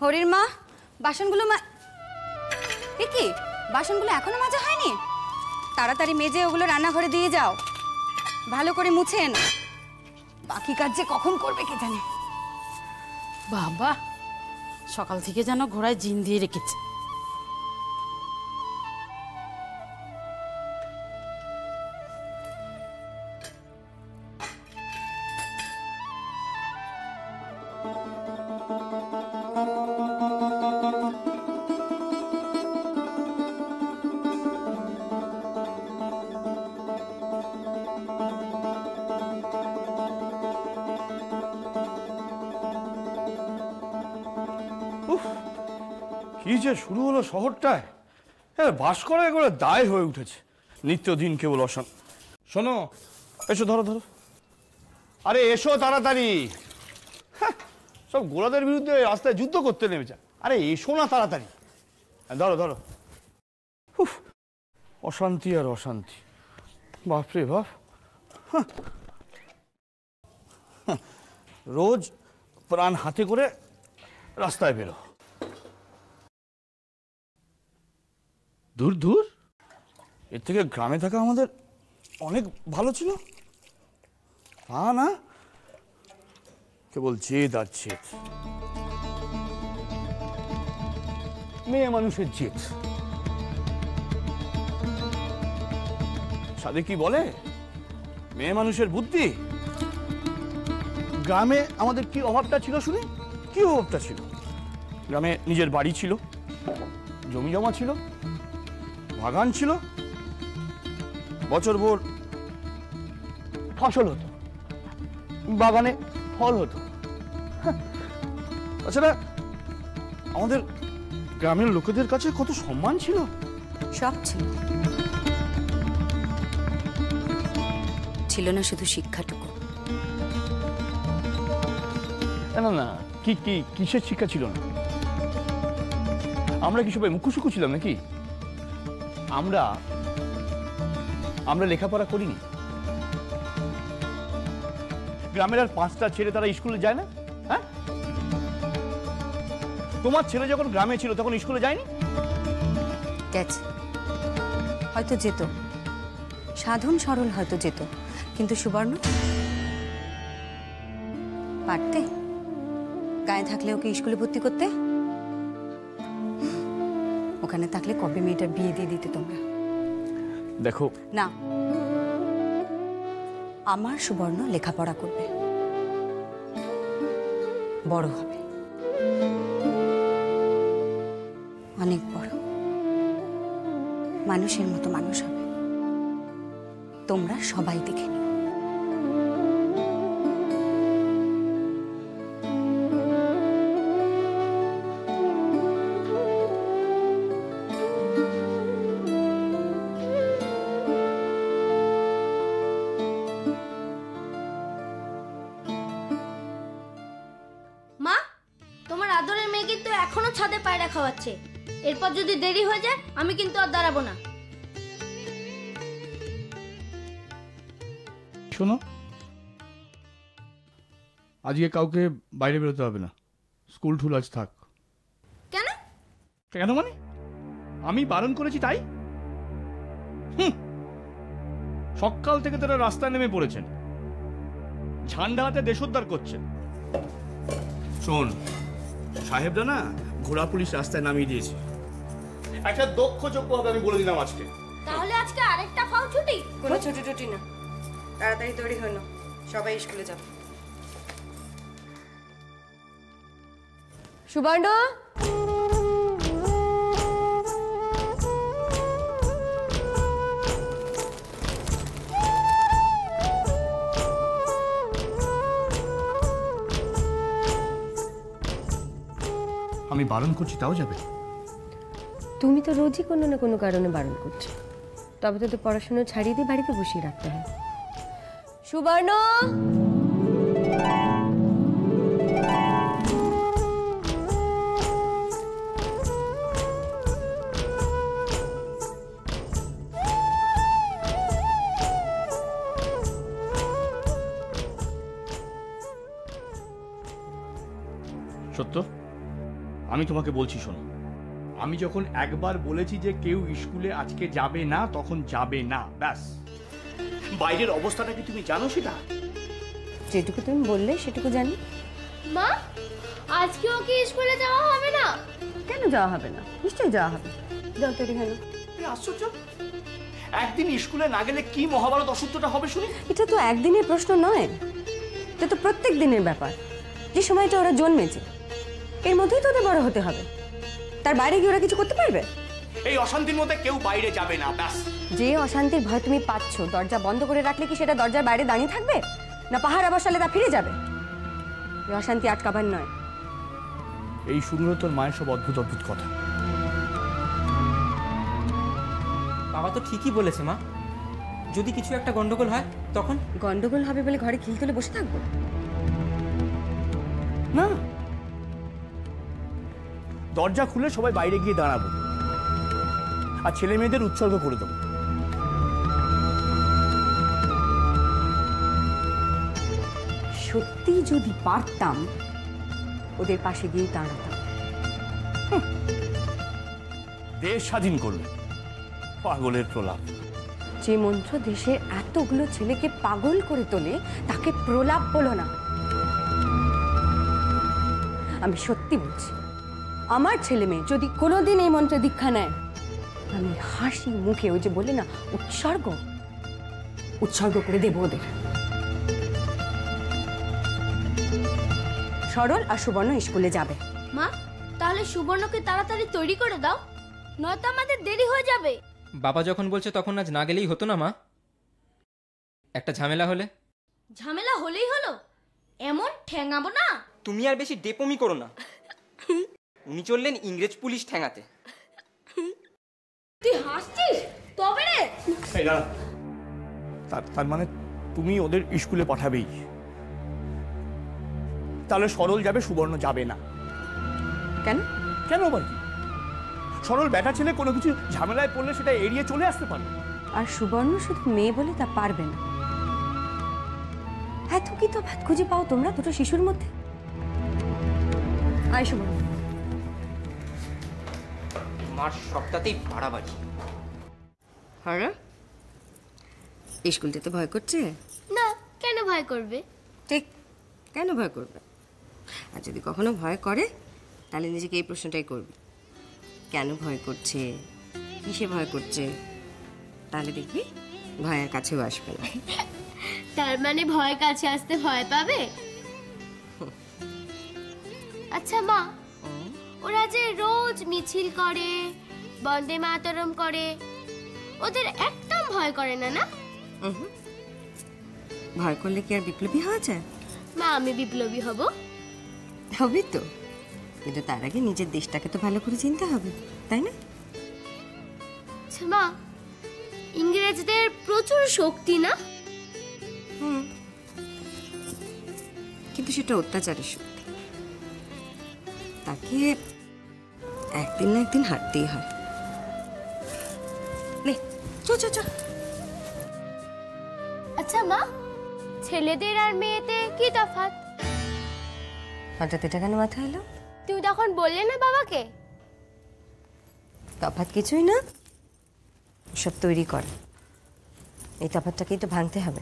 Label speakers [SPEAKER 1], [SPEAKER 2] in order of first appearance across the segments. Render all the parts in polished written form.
[SPEAKER 1] হরির মা, বাসনগুলো কি বাসনগুলো এখনো মাজা হয়নি? তাড়াতাড়ি মেজে ওগুলো রান্নাঘরে দিয়ে যাও, ভালো করে মুছেন। বাকি কাজ যে কখন করবে কে জানে।
[SPEAKER 2] বাবা, সকাল থেকে যেন ঘোড়ায় জিন দিয়ে রেখেছে।
[SPEAKER 3] কি যে শুরু হলো শহরটায়, বাস করা একবারে দায় হয়ে উঠেছে। নিত্যদিন কেবল অশান্ত। শোনো, এসো, ধরো ধরো, আরে এসো তাড়াতাড়ি। সব গোলাদের বিরুদ্ধে রাস্তায় যুদ্ধ করতে নেমেছে। আরে এসো না তাড়াতাড়ি, ধরো ধরো। অশান্তি আর অশান্তি, বাপরে বাপ। রোজ প্রাণ হাতে করে রাস্তায় বেরো। দূর দূর, এর থেকে গ্রামে থাকা আমাদের অনেক ভালো ছিল। না, কেবল জেদ আর জেদ, মেয়ে মানুষের জেদ। সাধে কি বলে, মেয়ে মানুষের বুদ্ধি। গ্রামে আমাদের কি অভাবটা ছিল শুনি? কি অভাবটা ছিল? গ্রামে নিজের বাড়ি ছিল, জমি জমা ছিল, বাগান ছিল, বছর ভোর ফসল হতো, বাগানে ফল হতো। তাছাড়া আমাদের গ্রামের লোকেদের কাছে কত সম্মান ছিল।
[SPEAKER 1] সব ছিল, ছিল না শুধু শিক্ষাটুকু।
[SPEAKER 3] না না, কি কি কিসের শিক্ষা ছিল না? আমরা কি সবাই মুখুসুখু ছিলাম নাকি? আমরা লেখাপড়া করিনি। গ্রামের আর 5টা ছেলে তারা স্কুলে যায় না? হ্যাঁ, তোমার ছেলে যখন গ্রামে ছিল তখন স্কুলে যায়নি?
[SPEAKER 1] গেছে, হয়তো যেত, সাধন সরল হয়তো যেত, কিন্তু সুবর্ণ পারতে? গায়ে থাকলে ওকে স্কুলে ভর্তি করতে? ওখানে থাকলে কবে মেয়েটার বিয়ে দিয়ে দিতে তোমরা?
[SPEAKER 3] দেখো
[SPEAKER 1] না, আমার সুবর্ণ লেখাপড়া করবে, বড় হবে, অনেক বড়, মানুষের মতো মানুষ হবে। তোমরা সবাই দেখে নিও।
[SPEAKER 4] মা, তোমার আদরের মেয়ে কিন্তু এখনো ছাদে পায়রা খাওয়াচ্ছে। এরপর যদি দেরি হয়ে যায় আমি কিন্তু আর দাঁড়াবো না।
[SPEAKER 3] শোনো, আজকে কাউকে বাইরে বেরোতে হবে না, স্কুল ঠুল আজ থাক।
[SPEAKER 4] কেন?
[SPEAKER 3] কেন মানে? আমি বারণ করেছি তাই? সকাল থেকে তারা রাস্তায় নেমে পড়েছেন, ঝান্ডা হাতে দেশোদ্ধার করছেন। শোন, সাহেবরা না ঘোড়া পুলিশ রাস্তায় নামিয়ে দিয়েছে। একটা দক্ষ যোগ্য হবে, আমি বলে দিলাম আজকে।
[SPEAKER 4] তাহলে আজকে আরেকটা ফাও ছুটি?
[SPEAKER 1] কোনো ছুটি টুটি না, তাড়াতাড়ি তৈরি হলো, সবাই স্কুলে যাবে। সুবর্ণ,
[SPEAKER 3] আমি বারণ করছি তাও যাবে?
[SPEAKER 5] তুমি তো রোজই কোনো না কোনো কারণে বারণ করছো, তবে তো পড়াশোনা ছাড়িয়ে দিয়ে বাড়িতে বসিয়ে রাখতে হয়। সুবর্ণ,
[SPEAKER 3] সত্য আমি তোমাকে বলছি শোনো, আমি যখন একবার বলেছি যে কেউ স্কুলে আজকে যাবে না, তখন যাবে না, ব্যাস। বাইরের অবস্থাটা কি তুমি জানো সেটা?
[SPEAKER 5] যেটুকু তুমি বললে সেটুকু জানি।
[SPEAKER 4] মা আজকেও কি স্কুলে যাওয়া হবে না?
[SPEAKER 5] কেন যাওয়া হবে না? নিশ্চয়ই যাওয়া হবে। যাও তৈরি হলো।
[SPEAKER 3] আশ্চর্য, একদিন স্কুলে না গেলে কি মহাভারত অসুস্থটা হবে শুনি।
[SPEAKER 5] এটা তো একদিনের প্রশ্ন নয়, এটা তো প্রত্যেক দিনের ব্যাপার। যে সময়টা ওরা জন্মেছে এর মধ্যেই তো ওদের বড় হতে হবে। তার বাইরে গিয়ে ওরা কিছু করতে পারবে?
[SPEAKER 3] এই অশান্তির মধ্যে কেউ বাইরে যাবে না, ব্যাস।
[SPEAKER 5] যে অশান্তির ভয় তুমি পাচ্ছ, দরজা বন্ধ করে রাখলে কি সেটা দরজার বাইরে দাঁড়িয়ে থাকবে, না পাহাড় বসালে তা ফিরে যাবে? এই অশান্তি আটকাবার নয়।
[SPEAKER 3] এই শুরু হলো তোর মায়ের সব অদ্ভুত অদ্ভুত কথা।
[SPEAKER 6] বাবা তো ঠিকই বলেছে মা, যদি কিছু একটা গন্ডগোল হয় তখন?
[SPEAKER 5] গন্ডগোল হবে বলে ঘরে খিল তুলে বসে থাকবো
[SPEAKER 3] না, দরজা খুলে সবাই বাইরে গিয়ে দাঁড়াবো আর ছেলে মেয়েদের উৎসর্গ করে দেবো।
[SPEAKER 5] সত্যি যদি পারতাম ওদের পাশে গিয়ে দাঁড়াতাম।
[SPEAKER 3] দেশ স্বাধীন করবে, পাগলের প্রলাপ।
[SPEAKER 5] যে মন্ত্র দেশের এতগুলো ছেলেকে পাগল করে তোলে তাকে প্রলাপ বলো না। আমি সত্যি বলছি, আমার ছেলে মেয়ে যদি কোনোদিন এই মন্ত্রে দীক্ষা নেয়, আমি হাসি মুখে ওই যে বলে না উৎসর্গ করে দেব ওদের। সরল আর সুবর্ণ স্কুলে যাবে।
[SPEAKER 4] মা তাহলে সুবর্ণকে তাড়াতাড়ি তৈরি করে দাও, নয়তো আমাদের দেরি হয়ে যাবে।
[SPEAKER 6] বাবা যখন বলছে তখন আজ না গেলেই হতো না মা? একটা ঝামেলা হলে?
[SPEAKER 4] ঝামেলা হলেই হলো, এমন ঠ্যাঙাবো না।
[SPEAKER 6] তুমি আর বেশি ডেপমি করো না। উনি চললেন ইংরেজ পুলিশ ঠ্যাঙাতে।
[SPEAKER 4] তুই হাসছিস? তবে রে
[SPEAKER 3] তার মানে তুমি ওদের স্কুলে পাঠাবেই? তাহলে সরল যাবে, সুবর্ণ যাবে না?
[SPEAKER 5] কেন?
[SPEAKER 3] কেন আবার কি? সরল বেটা ছেলে কোনো কিছু ঝামেলায় পড়লে সেটা এড়িয়ে চলে আসতে পারবে।
[SPEAKER 5] আর সুবর্ণ শুধু মেয়ে বলে তা পারবে না। এত কি তো ভাত খুঁজে পাও তোমরা দুটো শিশুর মধ্যে? আয় সুবর্ণ।
[SPEAKER 6] মার সবটাতেই বাড়াবাড়ি।
[SPEAKER 5] হ্যাঁ, স্কুল যেতে ভয় করছে?
[SPEAKER 4] না, কেন ভয় করবে?
[SPEAKER 5] ঠিক, কেন ভয় করবে? আর যদি কখনো ভয় করে তাহলে নিজেকে এই প্রশ্নটাই করবে, কেন ভয় করছে, কিসে ভয় করছে? তাহলে দেখবি ভয়ের কাছেও আসবে না।
[SPEAKER 4] তার মানে ভয় কাছে আসতে ভয় পাবে? আচ্ছা মা, ওরা যে রোজ মিছিল করে, বন্দে মাতরম করে, ওদের একদম ভয় করে না? না
[SPEAKER 5] ভয় করলে কি আর বিপ্লবী হওয়া যায়?
[SPEAKER 4] মা আমি বিপ্লবী হব।
[SPEAKER 5] হবে তো, কিন্তু তার আগে নিজের দেশটাকে তো ভালো করে চিনতে হবে, তাই না?
[SPEAKER 4] আচ্ছা মা, ইংরেজদের প্রচুর শক্তি না?
[SPEAKER 5] কিন্তু সেটা অত্যাচারের শক্তি, তাকে একদিন না একদিন হারতেই হয়। নে চল চল চল।
[SPEAKER 4] আচ্ছা মা, ছেলেদের আর মেয়েতে কি তফাৎ?
[SPEAKER 5] হঠাৎ এটা কেন মাথায় এলো?
[SPEAKER 4] তুমি তখন বললে না বাবাকে?
[SPEAKER 5] তফাৎ কিছুই না, সব তৈরি করে। এই তফাৎটাকেই তো ভাঙতে হবে,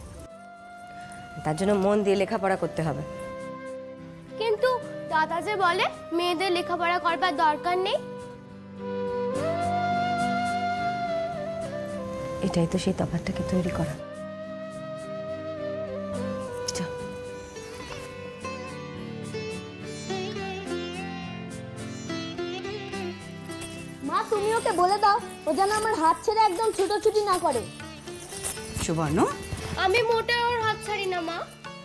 [SPEAKER 5] তার জন্য মন দিয়ে লেখাপড়া করতে হবে।
[SPEAKER 4] কিন্তু দাদা যে বলে মেয়েদের লেখাপড়া করবার দরকার নেই।
[SPEAKER 5] এটাই তো সেই তফাৎটাকে তৈরি করা। চল।
[SPEAKER 4] মা তুমি ওকে বলে দাও ও যেন আমার হাত ছেড়ে একদম ছুটোছুটি না করে।
[SPEAKER 5] সুবর্ণ,
[SPEAKER 4] আমি মোটেও ওর হাত ছাড়ি না মা,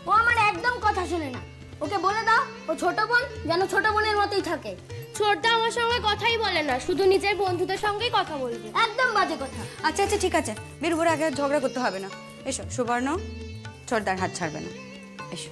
[SPEAKER 4] ও আমার একদম কথা শোনে না। ওকে বলে দাও ও ছোট বোন যেন ছোট বোনের মতোই থাকে। ছোটদা আমার সঙ্গে কথাই বলে না, শুধু নিজের বন্ধুদের সঙ্গেই কথা বলবে। একদম বাজে কথা।
[SPEAKER 1] আচ্ছা আচ্ছা ঠিক আছে, বেরোবার আগে আর ঝগড়া করতে হবে না। এসো সুবর্ণ, ছোটদার হাত ছাড়বে না, এসো।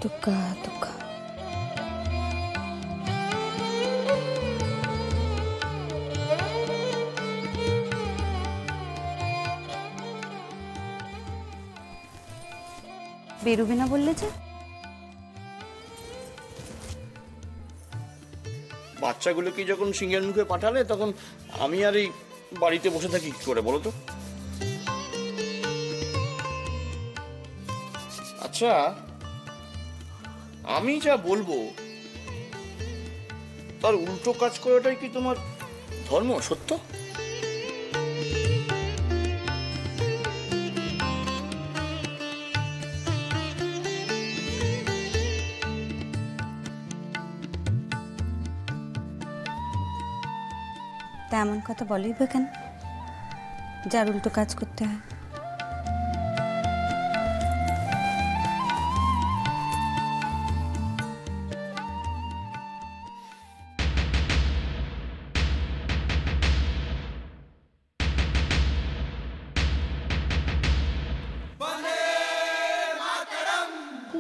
[SPEAKER 5] দুকা দুকা।
[SPEAKER 1] বেরোবে না বললে যে?
[SPEAKER 3] বাচ্চাগুলোকে যখন সিংহের মুখে পাঠালে তখন আমি আর এই বাড়িতে বসে থাকি কি করে বলো তো? আচ্ছা, আমি যা বলবো তার উল্টো কাজ করাটাই কি তোমার ধর্ম, সত্য?
[SPEAKER 1] তা এমন কথা বলেই বা কেন, যার উল্টো কাজ করতে হয়?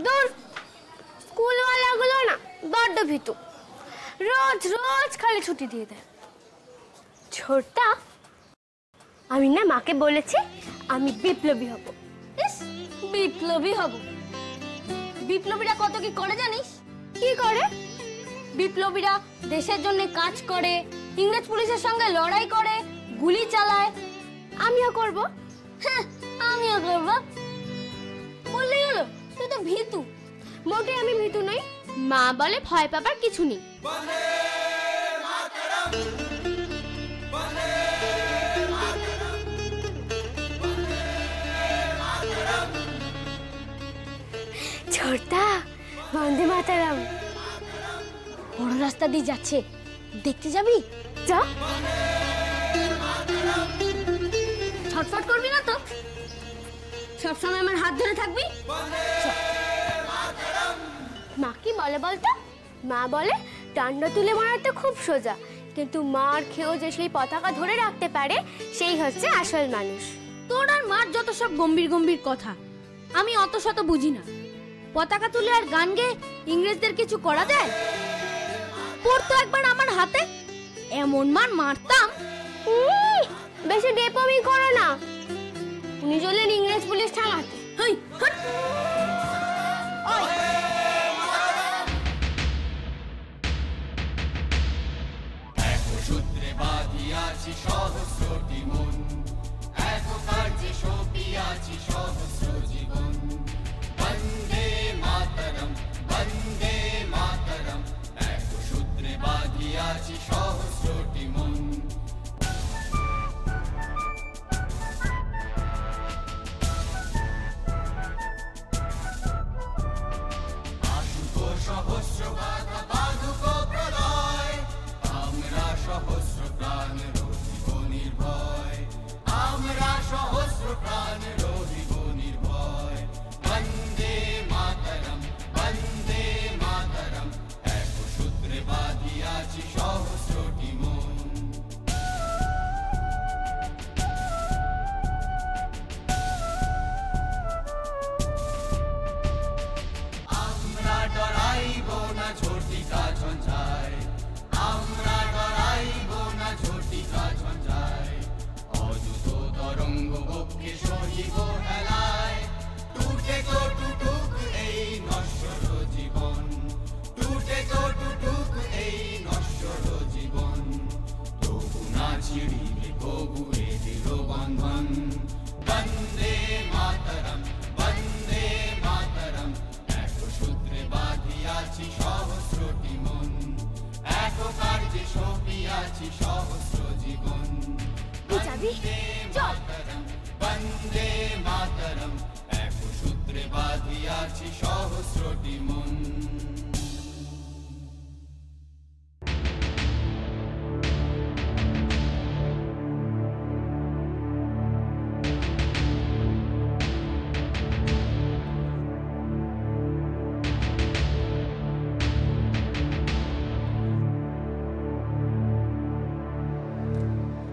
[SPEAKER 4] দূর, স্কুলওয়ালাগুলো না বড্ড ভীতু, রোজ রোজ খালি ছুটি দিয়ে দেয়। ছোটটা, আমি না মাকে বলেছি আমি বিপ্লবী হব। ইস, বিপ্লবী হব। বিপ্লবীরা কত কি করে জানিস? কি করে? বিপ্লবীরা দেশের জন্য কাজ করে, ইংরেজ পুলিশের সঙ্গে লড়াই করে, গুলি চালায়। আমিও করব। হ্যাঁ, আমিও করব। বললেই হলো, তুই তো ভীতু। মোটে আমি ভীতু নই, মা বলে ভয় পাবার কিছু নেই। ছোটটা, বন্দে মাতারাম। বড় রাস্তা দিয়ে যাচ্ছে, দেখতে যাবি? যা। ছটফট করবি না তো? সবসময় আমার হাত ধরে থাকবি? মা কি বলে বলতো? মা বলে ডান্ডা তুলে মারাতে খুব সোজা, কিন্তু মার খেয়েও যে সেই পতাকা ধরে রাখতে পারে সেই হচ্ছে আসল মানুষ।
[SPEAKER 7] তোর আর মার যত সব গম্ভীর গম্ভীর কথা, আমি অত শত বুঝি না। পতাকা তুলে আর গান গেয়ে ইংরেজদের কিছু করা যায়? পড়তো একবার আমার হাতে, এমন মার মারতাম।
[SPEAKER 4] বেশি ডেপমি করো না, উনি চলেন ইংরেজ পুলিশ থানাতে।
[SPEAKER 7] হেই, হট।
[SPEAKER 4] যাবি? চল।
[SPEAKER 8] বন্দে মাতরম, এক সূত্রে বাঁধিয়াছি সহস্রটি মন।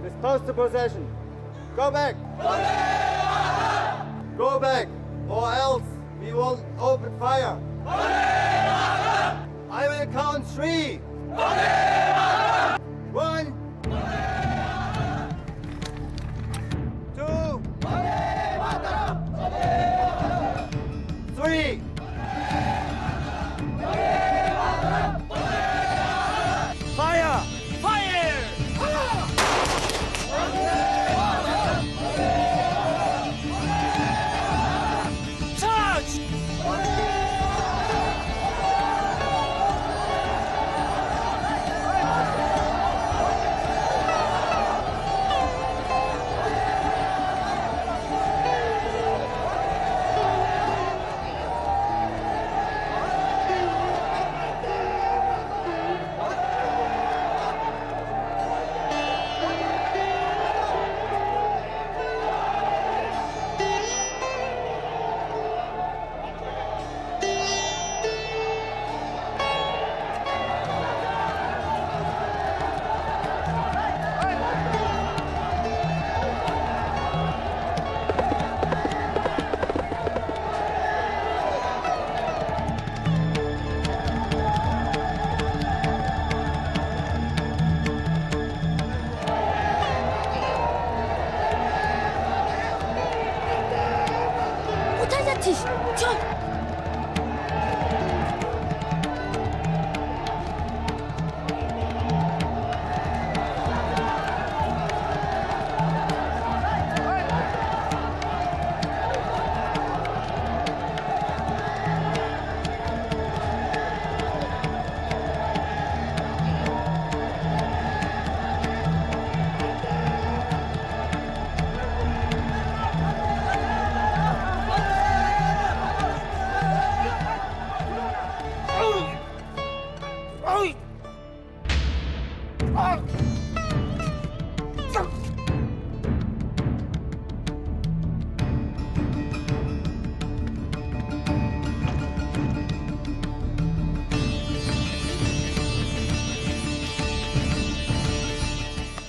[SPEAKER 9] Disperse the procession. Go back. Go back, or else we will open fire. I will count 3. 1, 2, 3.
[SPEAKER 3] Fire! Fire! Charge!
[SPEAKER 7] কোথায় যাচ্ছিস? চল।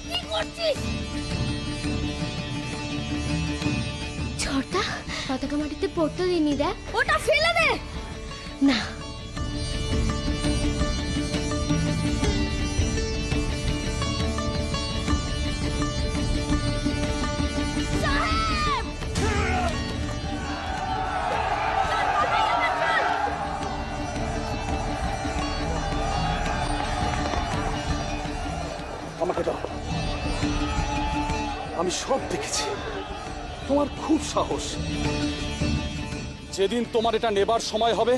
[SPEAKER 7] কি করছিস? ঝড়টা পতাকা মাটিতে পড়তে দিনি, দেখ। ওটা ফেলে দে। না,
[SPEAKER 3] আমাকে দাও, আমি সব দেখেছি। তোমার খুব সাহস। যেদিন তোমার এটা নেবার সময় হবে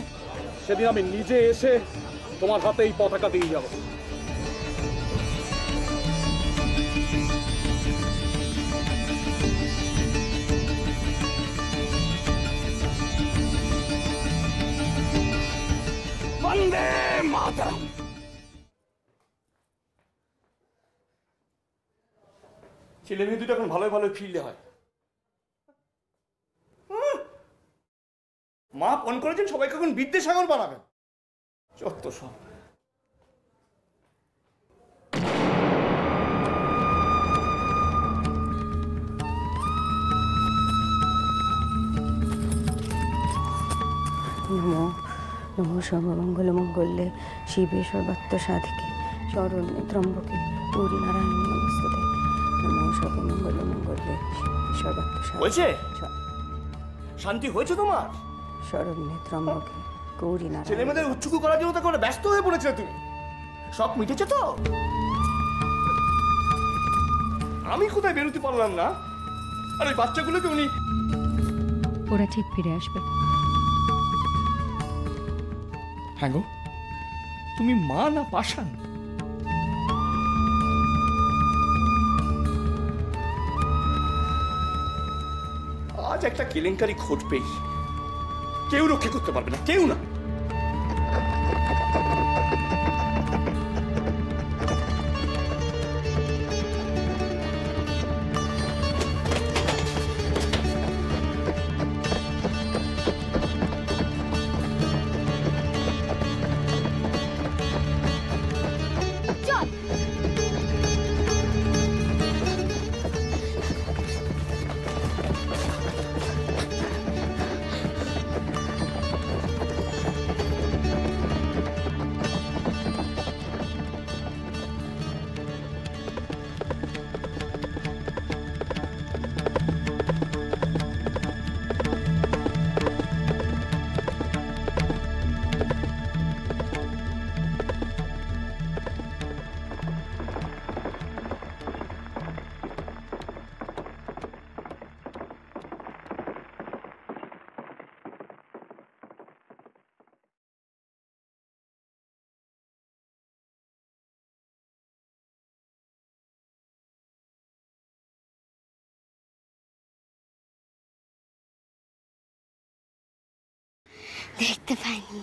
[SPEAKER 3] সেদিন আমি নিজে এসে তোমার হাতে এই পতাকা দিয়ে যাব। বন্দে মাতরম। ছেলে মেয়ে দুটো এখন ভালোই ভালোই ফিরলে হয়। মা ফোন করেছেন সবাইকে এখন বিদ্যাসাগর বানাবেন। যত সব।
[SPEAKER 1] নমো নমো সর্বমঙ্গল মঙ্গলে শিবে সর্বাত্ম সাধিকে শরণ্যে ত্রম্বকে গৌরী নারায়ণ নমস্তুতে। নমো সর্বমঙ্গল মঙ্গলে সর্বাত্ম
[SPEAKER 3] হয়েছে? শান্তি হয়েছে তোমার?
[SPEAKER 1] শরণ্যে ত্রম্বকে গৌরী নারায়ণ।
[SPEAKER 3] ছেলে মেয়েদের উচ্চুকু করার জন্য তো করে ব্যস্ত হয়ে পড়েছিলে তুমি। সব মিটেছে তো? আমি কোথায় বেরোতে পারলাম না? আর ওই বাচ্চাগুলোকে উনি
[SPEAKER 1] ওরা ঠিক ফিরে আসবে।
[SPEAKER 3] হ্যাঁ গো, তুমি মা না পাষাণ? আজ একটা কেলেঙ্কারি ঘটবেই, কেউ রক্ষা করতে পারবে না, কেউ না।
[SPEAKER 4] দেখতে পাইনি।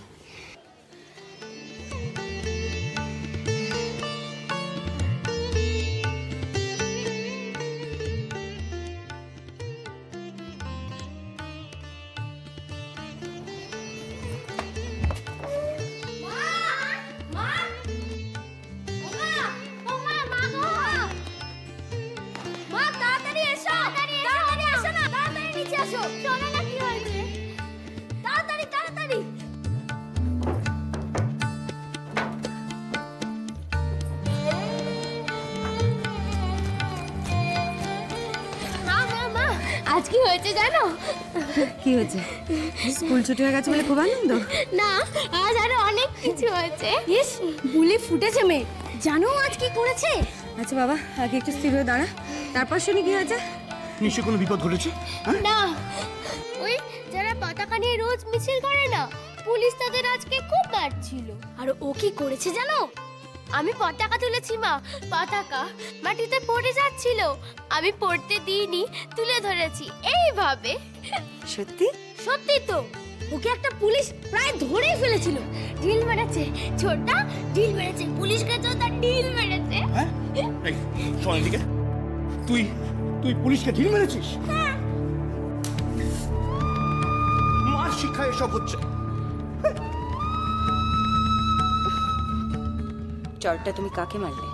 [SPEAKER 4] আজ কি হয়েছে জানো?
[SPEAKER 5] কি হয়েছে? স্কুল ছুটি হয়ে গেছে বলে খুব আনন্দ?
[SPEAKER 4] না, আজ আরো অনেক কিছু হয়েছে। ইস, বুলি ফুটেছে মেয়ে। জানো আজ কি করেছে?
[SPEAKER 5] আচ্ছা বাবা, আগে একটু স্থির হয়ে দাঁড়া, তারপর শুনি কি হয়েছে।
[SPEAKER 3] নিশ্চয়ই কোনো বিপদ ঘটেছে।
[SPEAKER 4] না, ওই যারা পতাকা নিয়ে রোজ মিছিল করে না, পুলিশ তাদের আজকে খুব মারছিল। আর ও কি করেছে জানো? আমি পতাকা তুলেছি মা, পতাকা মাটিতে পড়ে যাচ্ছিল, আমি পড়তে দিইনি, তুলে ধরেছি এইভাবে।
[SPEAKER 5] সত্যি?
[SPEAKER 4] সত্যি তো, ওকে একটা পুলিশ প্রায় ধরেই ফেলেছিল। ঢিল মেরেছে ছোটটা, ঢিল মেরেছে পুলিশকে, তো তার ঢিল মেরেছে।
[SPEAKER 3] হ্যাঁ, এই শোন এদিকে, তুই পুলিশকে ঢিল মেরেছিস?
[SPEAKER 4] হ্যাঁ।
[SPEAKER 3] মার শিক্ষা এসব হচ্ছে।
[SPEAKER 5] চরটা তুমি কাকে মারলে?